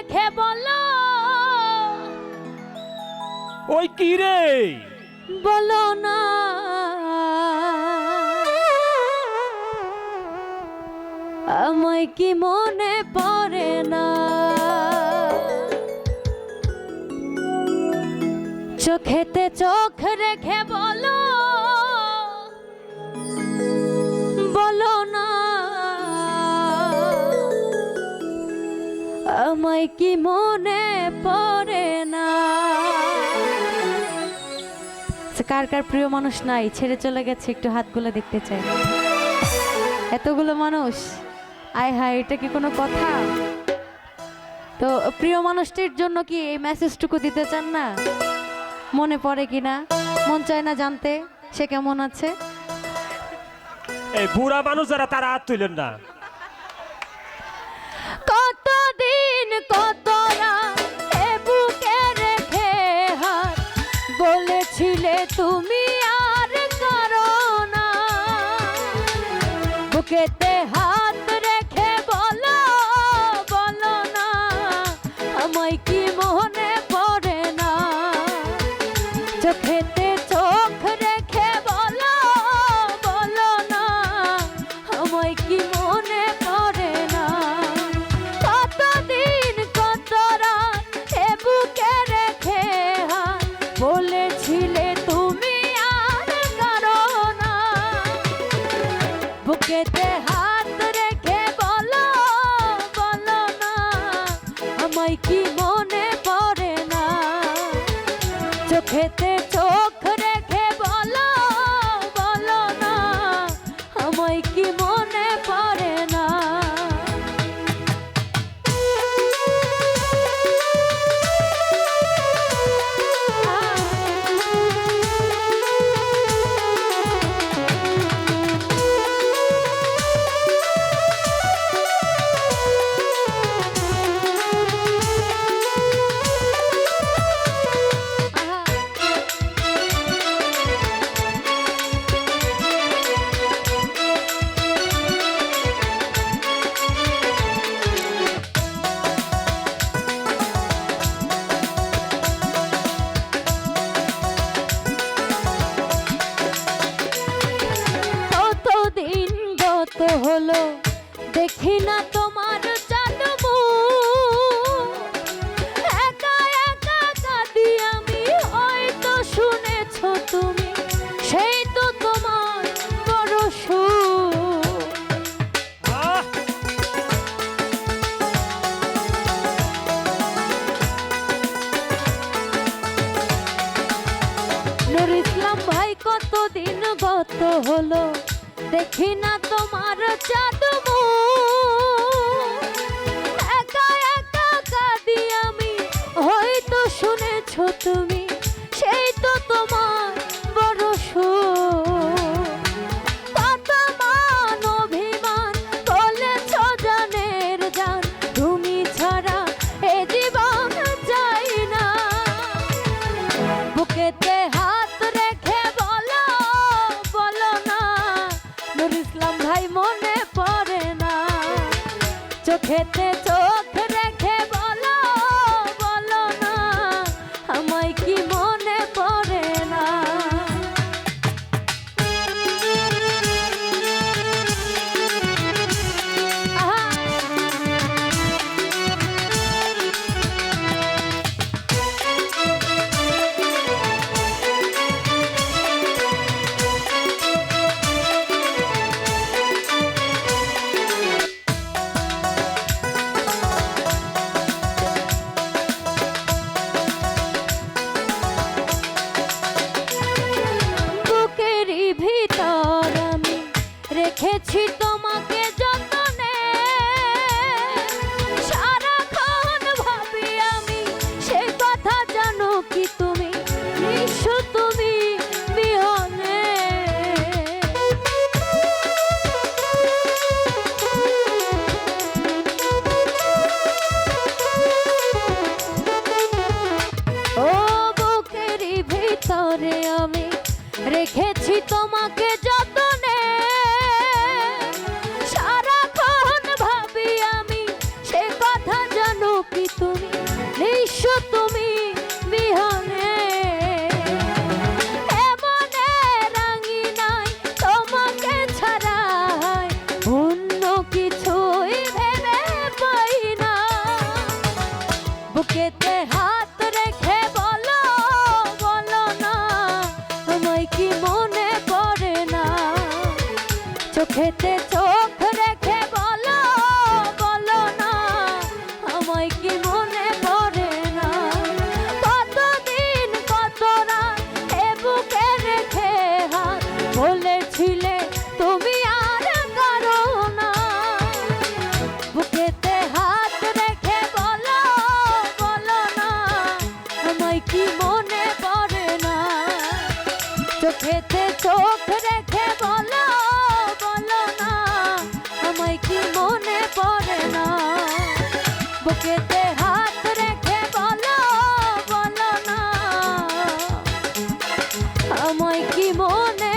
রেখে বলো ওই কি রে বলো না আমায় কি মনে পড়ে না চোখেতে চোখ রেখে বলো বলো না আমায় কি মনে পড়ে না কার কার প্রিয় মানুষ নাই ছেড়ে চলে গেছে একটু হাতগুলো দেখতে চাই এতগুলো মানুষ আয় হায় এটা কি কোনো কথা তো প্রিয় মানুষটির জন্য কি এই মেসেজটুকু দিতে চান না মনে পড়ে কিনা মন চায় না জানতে সে কেমন আছে এই বুড়া মানুষ যারা তারা হাত তুলেন না কতদিন কত রাত এ বুকে রেখে হাত বলেছিলে তুমি আর করো না বুকেতে হাত রেখে বলো বলো না আমায় কি মনে পড়ে না চোখেতে চোখ রেখে বলো বলো না আমায় কি মনে পড়ে না কতদিন কত রাত এ বুকে রেখে হাত বলেছিলে তুমি আর করো না বুকেতে হাত রেখে বলো বলো না আমায় কি মনে পড়ে না চোখেতে চোখ রেখে বলো বলো না আমায় কি মনে পড়ে না হলো দেখি না তোমার চাঁদমু একা একা কাঁদি আমি হয়তো শুনেছো তুমি সেই তো তোমার বড় সুখ নুর ইসলাম ভাই কতদিন গত হলো দেখি না তোমার চাঁদমু একা একা কাঁদি আমি হয়তো শুনেছো তুমি সেই তো তোমার বড় সুখ কত মান অভিমান করেছ জানের জান তুমি ছাড়া এ জীবন চাই না বুকেতে হাত রেখে বলো বলো না নুর ইসলাম ভাই মনে পড়ে না বুকেতে হাত রেখে বলো বলো না আমায় কি মনে পড়ে না চোখেতে চোখ রেখে বলো বলো না আমায় কি মনে পড়ে না কতদিন কত রাত এ বুকে রেখে হাত বলেছিলে তুমি আর কারো না বুকেতে হাত রেখে বলো বলো না আমায় কি মনে পড়ে না চোখেতে চোখ রেখে বলো বলো না আমায় কি মনে পড়ে না বুকেতে হাত রেখে বলো বলো না আমায় কি মনে